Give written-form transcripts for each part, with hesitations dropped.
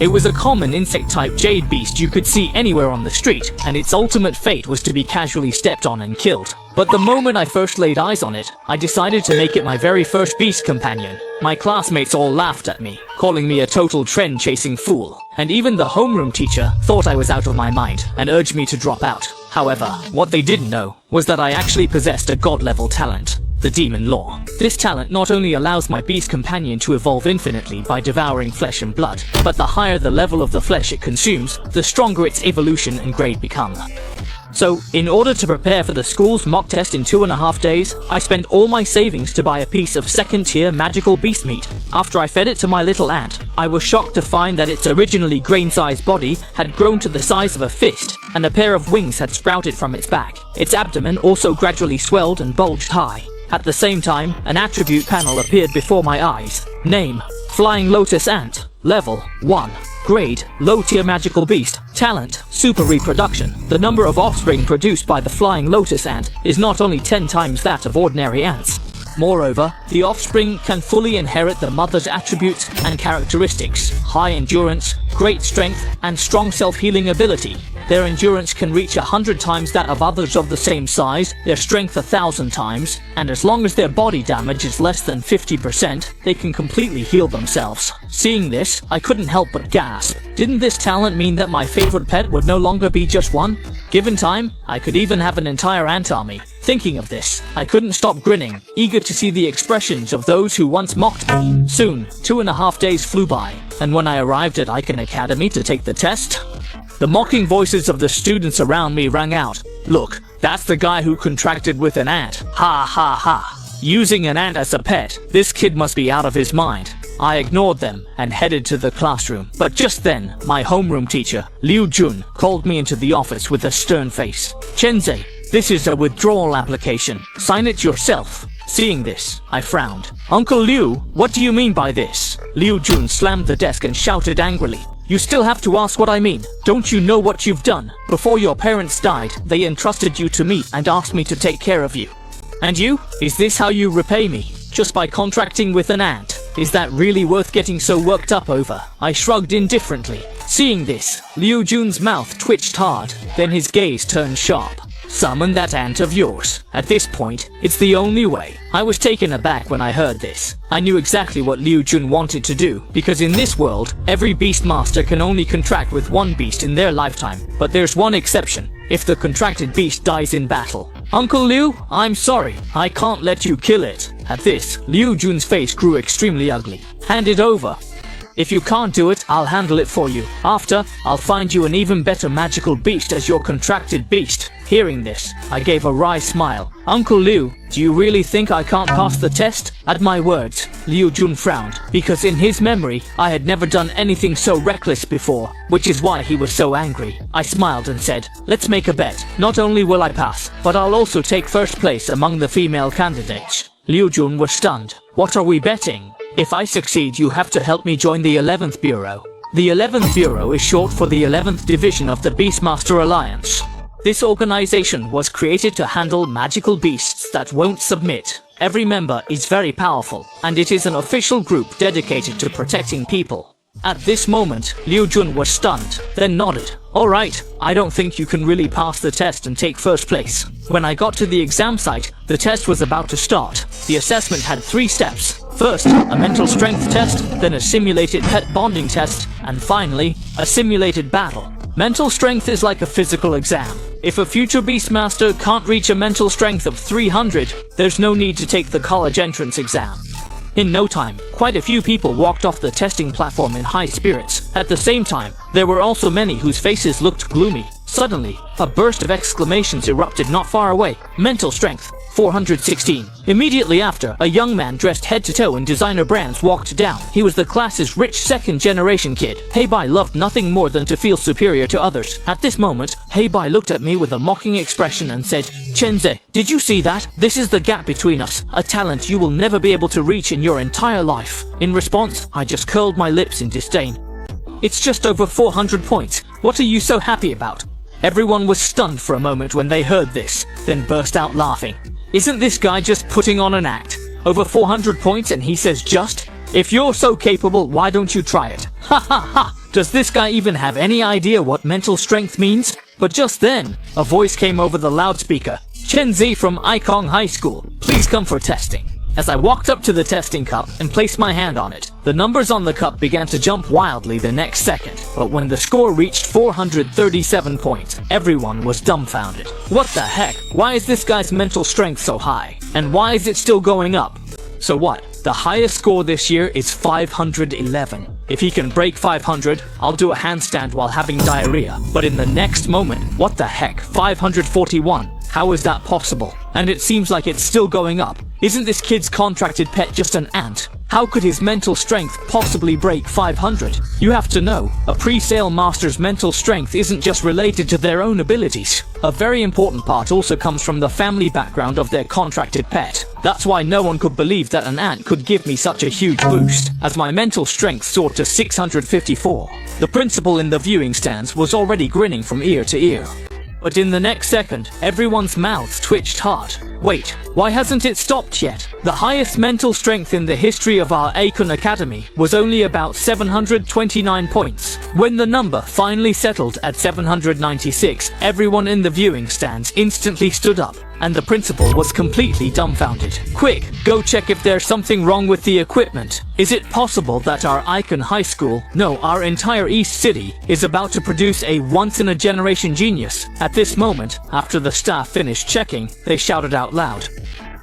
It was a common insect-type jade beast you could see anywhere on the street, and its ultimate fate was to be casually stepped on and killed. But the moment I first laid eyes on it, I decided to make it my very first beast companion. My classmates all laughed at me, calling me a total trend-chasing fool, and even the homeroom teacher thought I was out of my mind and urged me to drop out. However, what they didn't know was that I actually possessed a god-level talent. The Demon Law. This talent not only allows my beast companion to evolve infinitely by devouring flesh and blood, but the higher the level of the flesh it consumes, the stronger its evolution and grade become. So, in order to prepare for the school's mock test in 2.5 days, I spent all my savings to buy a piece of second-tier magical beast meat. After I fed it to my little ant, I was shocked to find that its originally grain-sized body had grown to the size of a fist, and a pair of wings had sprouted from its back. Its abdomen also gradually swelled and bulged high. At the same time, an attribute panel appeared before my eyes. Name: Flying Lotus Ant. Level: 1. Grade: Low Tier Magical Beast. Talent: Super Reproduction. The number of offspring produced by the Flying Lotus Ant is not only 10 times that of ordinary ants. Moreover, the offspring can fully inherit the mother's attributes and characteristics: high endurance, great strength, and strong self-healing ability. Their endurance can reach 100 times that of others of the same size, their strength 1,000 times, and as long as their body damage is less than 50%, they can completely heal themselves. Seeing this, I couldn't help but gasp. Didn't this talent mean that my favorite pet would no longer be just one? Given time, I could even have an entire ant army. Thinking of this, I couldn't stop grinning, eager to see the expressions of those who once mocked me. Soon, 2.5 days flew by, and when I arrived at Icon Academy to take the test, the mocking voices of the students around me rang out. Look, that's the guy who contracted with an ant. Ha ha ha. Using an ant as a pet, this kid must be out of his mind. I ignored them and headed to the classroom. But just then, my homeroom teacher, Liu Jun, called me into the office with a stern face. Chenze, this is a withdrawal application. Sign it yourself. Seeing this, I frowned. Uncle Liu, what do you mean by this? Liu Jun slammed the desk and shouted angrily. You still have to ask what I mean. Don't you know what you've done? Before your parents died, they entrusted you to me and asked me to take care of you. And you? Is this how you repay me? Just by contracting with an ant? Is that really worth getting so worked up over? I shrugged indifferently. Seeing this, Liu Jun's mouth twitched hard, then his gaze turned sharp. Summon that ant of yours. At this point, it's the only way. I was taken aback when I heard this. I knew exactly what Liu Jun wanted to do, because in this world, every beastmaster can only contract with one beast in their lifetime. But there's one exception: if the contracted beast dies in battle. Uncle Liu, I'm sorry, I can't let you kill it. At this, Liu Jun's face grew extremely ugly. Hand it over. If you can't do it, I'll handle it for you. After, I'll find you an even better magical beast as your contracted beast. Hearing this, I gave a wry smile. Uncle Liu, do you really think I can't pass the test? At my words, Liu Jun frowned, because in his memory, I had never done anything so reckless before, which is why he was so angry. I smiled and said, let's make a bet. Not only will I pass, but I'll also take first place among the female candidates. Liu Jun was stunned. What are we betting? If I succeed, you have to help me join the 11th Bureau. The 11th Bureau is short for the 11th Division of the Beastmaster Alliance. This organization was created to handle magical beasts that won't submit. Every member is very powerful, and it is an official group dedicated to protecting people. At this moment, Liu Jun was stunned, then nodded. Alright, I don't think you can really pass the test and take first place. When I got to the exam site, the test was about to start. The assessment had 3 steps. First, a mental strength test, then a simulated pet bonding test, and finally, a simulated battle. Mental strength is like a physical exam. If a future Beastmaster can't reach a mental strength of 300, there's no need to take the college entrance exam. In no time, quite a few people walked off the testing platform in high spirits. At the same time, there were also many whose faces looked gloomy. Suddenly, a burst of exclamations erupted not far away. Mental strength, 416. Immediately after, a young man dressed head to toe in designer brands walked down. He was the class's rich second-generation kid. Heibai loved nothing more than to feel superior to others. At this moment, Heibai looked at me with a mocking expression and said, Chenze, did you see that? This is the gap between us, a talent you will never be able to reach in your entire life. In response, I just curled my lips in disdain. It's just over 400 points. What are you so happy about? Everyone was stunned for a moment when they heard this, then burst out laughing. Isn't this guy just putting on an act? Over 400 points and he says just? If you're so capable, why don't you try it? Ha ha ha! Does this guy even have any idea what mental strength means? But just then, a voice came over the loudspeaker. Chenzi from Ikong High School, please come for testing. As I walked up to the testing cup and placed my hand on it, the numbers on the cup began to jump wildly the next second. But when the score reached 437 points, everyone was dumbfounded. What the heck? Why is this guy's mental strength so high? And why is it still going up? So what? The highest score this year is 511. If he can break 500, I'll do a handstand while having diarrhea. But in the next moment, what the heck? 541? How is that possible? And it seems like it's still going up. Isn't this kid's contracted pet just an ant? How could his mental strength possibly break 500? You have to know, a pre-sale master's mental strength isn't just related to their own abilities. A very important part also comes from the family background of their contracted pet. That's why no one could believe that an ant could give me such a huge boost, as my mental strength soared to 654. The principal in the viewing stands was already grinning from ear to ear. But in the next second, everyone's mouths twitched hard. Wait, why hasn't it stopped yet? The highest mental strength in the history of our Akon Academy was only about 729 points. When the number finally settled at 796, everyone in the viewing stands instantly stood up, and the principal was completely dumbfounded. Quick, go check if there's something wrong with the equipment. Is it possible that our Icon High School, no, our entire East City, is about to produce a once-in-a-generation genius? At this moment, after the staff finished checking, they shouted out loud,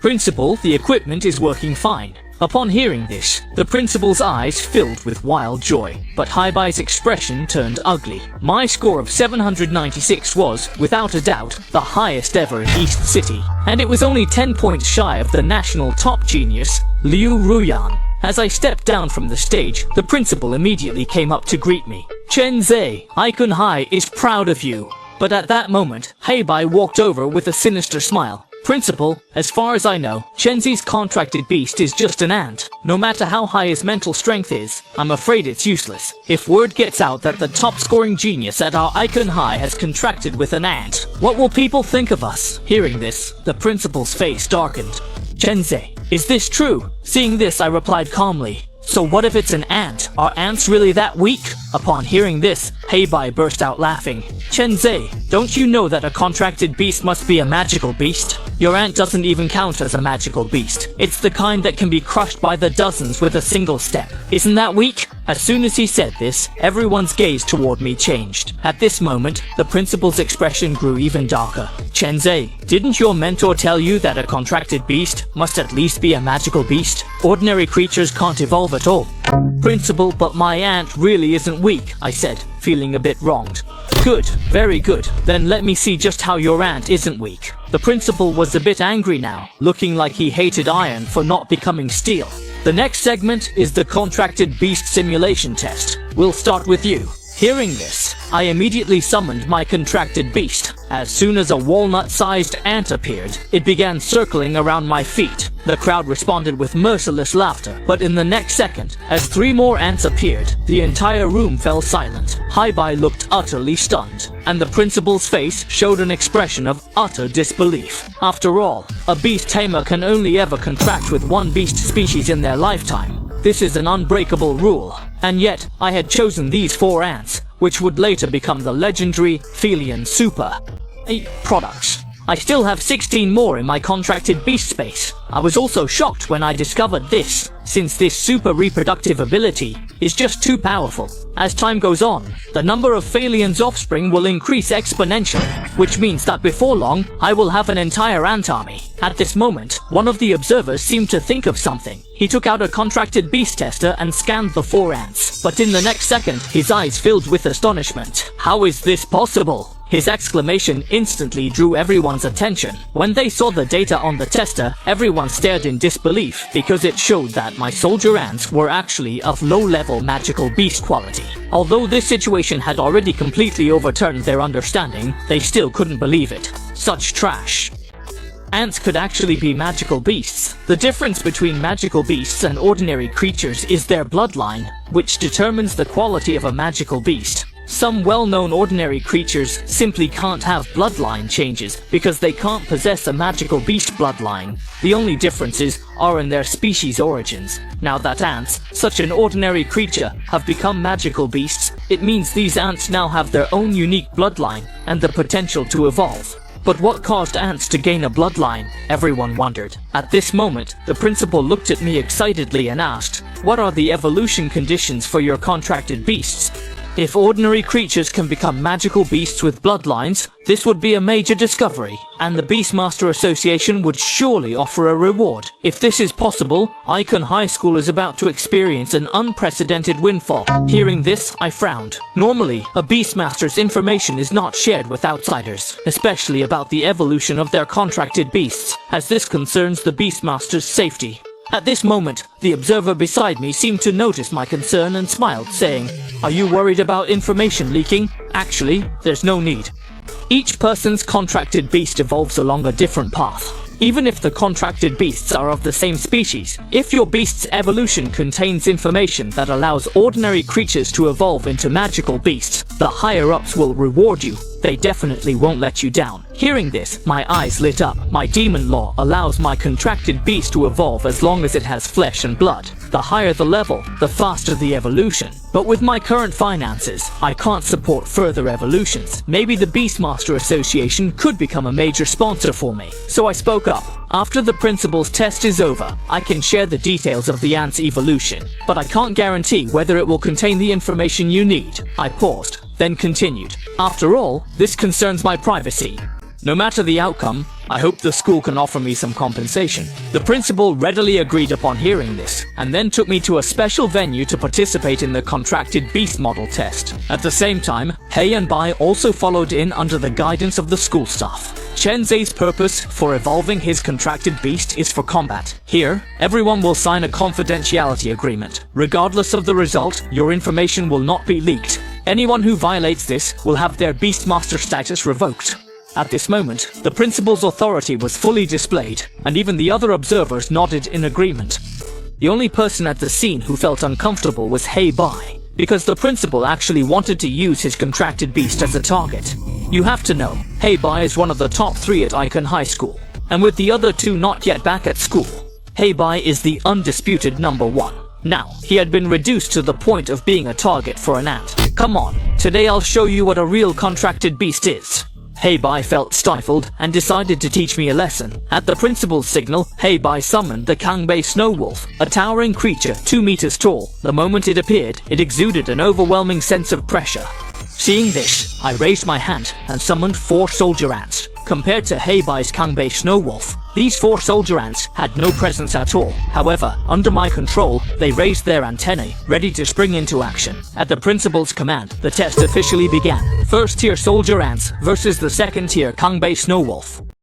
"Principal, the equipment is working fine." Upon hearing this, the principal's eyes filled with wild joy, but Haibai's expression turned ugly. My score of 796 was, without a doubt, the highest ever in East City, and it was only 10 points shy of the national top genius, Liu Ruyan. As I stepped down from the stage, the principal immediately came up to greet me. "Chen Zhe, Icon High is proud of you." But at that moment, Heibai walked over with a sinister smile. "Principal, as far as I know, Chenzi's contracted beast is just an ant. No matter how high his mental strength is, I'm afraid it's useless. If word gets out that the top-scoring genius at our Icon High has contracted with an ant, what will people think of us?" Hearing this, the principal's face darkened. "Chenzi, is this true?" Seeing this, I replied calmly, "So what if it's an ant? Are ants really that weak?" Upon hearing this, Heibai burst out laughing. "Chenzi, don't you know that a contracted beast must be a magical beast? Your ant doesn't even count as a magical beast. It's the kind that can be crushed by the dozens with a single step. Isn't that weak?" As soon as he said this, everyone's gaze toward me changed. At this moment, the principal's expression grew even darker. "Chenzi, didn't your mentor tell you that a contracted beast must at least be a magical beast? Ordinary creatures can't evolve at all." "Principal, but my ant really isn't weak," I said, feeling a bit wronged. "Good, very good. Then let me see just how your ant isn't weak." The principal was a bit angry now, looking like he hated iron for not becoming steel. The next segment is the contracted beast simulation test. We'll start with you. Hearing this, I immediately summoned my contracted beast. As soon as a walnut-sized ant appeared, it began circling around my feet. The crowd responded with merciless laughter, but in the next second, as 3 more ants appeared, the entire room fell silent. Heibai looked utterly stunned, and the principal's face showed an expression of utter disbelief. After all, a beast tamer can only ever contract with one beast species in their lifetime. This is an unbreakable rule, and yet I had chosen these 4 ants, which would later become the legendary Felian Super products. I still have 16 more in my contracted beast space. I was also shocked when I discovered this, since this super reproductive ability is just too powerful. As time goes on, the number of Phalian's offspring will increase exponentially, which means that before long, I will have an entire ant army. At this moment, one of the observers seemed to think of something. He took out a contracted beast tester and scanned the 4 ants, but in the next second, his eyes filled with astonishment. "How is this possible?" His exclamation instantly drew everyone's attention. When they saw the data on the tester, everyone stared in disbelief because it showed that my soldier ants were actually of low-level magical beast quality. Although this situation had already completely overturned their understanding, they still couldn't believe it. Such trash. Ants could actually be magical beasts. The difference between magical beasts and ordinary creatures is their bloodline, which determines the quality of a magical beast. Some well-known ordinary creatures simply can't have bloodline changes because they can't possess a magical beast bloodline. The only differences are in their species origins. Now that ants, such an ordinary creature, have become magical beasts, It means these ants now have their own unique bloodline and the potential to evolve. But what caused ants to gain a bloodline? Everyone wondered. At this moment, the principal looked at me excitedly and asked, "What are the evolution conditions for your contracted beasts?" If ordinary creatures can become magical beasts with bloodlines, this would be a major discovery, and the Beastmaster Association would surely offer a reward. If this is possible, Icon High School is about to experience an unprecedented windfall. Hearing this, I frowned. Normally, a Beastmaster's information is not shared with outsiders, especially about the evolution of their contracted beasts, as this concerns the Beastmaster's safety. At this moment, the observer beside me seemed to notice my concern and smiled, saying, "Are you worried about information leaking? Actually, there's no need. Each person's contracted beast evolves along a different path. Even if the contracted beasts are of the same species, if your beast's evolution contains information that allows ordinary creatures to evolve into magical beasts, the higher-ups will reward you. They definitely won't let you down." Hearing this, my eyes lit up. My demon law allows my contracted beast to evolve as long as it has flesh and blood. The higher the level, the faster the evolution. But with my current finances, I can't support further evolutions. Maybe the Beastmaster Association could become a major sponsor for me. So I spoke up. "After the principal's test is over, I can share the details of the ant's evolution, but I can't guarantee whether it will contain the information you need." I paused, then continued. "After all, this concerns my privacy. No matter the outcome, I hope the school can offer me some compensation." The principal readily agreed upon hearing this, and then took me to a special venue to participate in the contracted beast model test. At the same time, Hei and Bai also followed in under the guidance of the school staff. Chenze's purpose for evolving his contracted beast is for combat. Here, everyone will sign a confidentiality agreement. Regardless of the result, your information will not be leaked. Anyone who violates this will have their Beastmaster status revoked. At this moment, the principal's authority was fully displayed, and even the other observers nodded in agreement. The only person at the scene who felt uncomfortable was Hei Bai, because the principal actually wanted to use his contracted beast as a target. You have to know, Hei Bai is one of the top 3 at Icon High School, and with the other 2 not yet back at school, Hei Bai is the undisputed number 1. Now, he had been reduced to the point of being a target for an ant. "Come on, today I'll show you what a real contracted beast is." Hei Bai felt stifled and decided to teach me a lesson. At the principal's signal, Hei Bai summoned the Kangbei Snow Wolf, a towering creature 2 meters tall. The moment it appeared, it exuded an overwhelming sense of pressure. Seeing this, I raised my hand and summoned 4 soldier ants. Compared to Hei Bai's Kangbei Snow Wolf, these 4 soldier ants had no presence at all. However, under my control, they raised their antennae, ready to spring into action. At the principal's command, the test officially began. First tier soldier ants versus the second tier Kangbei Snow Wolf.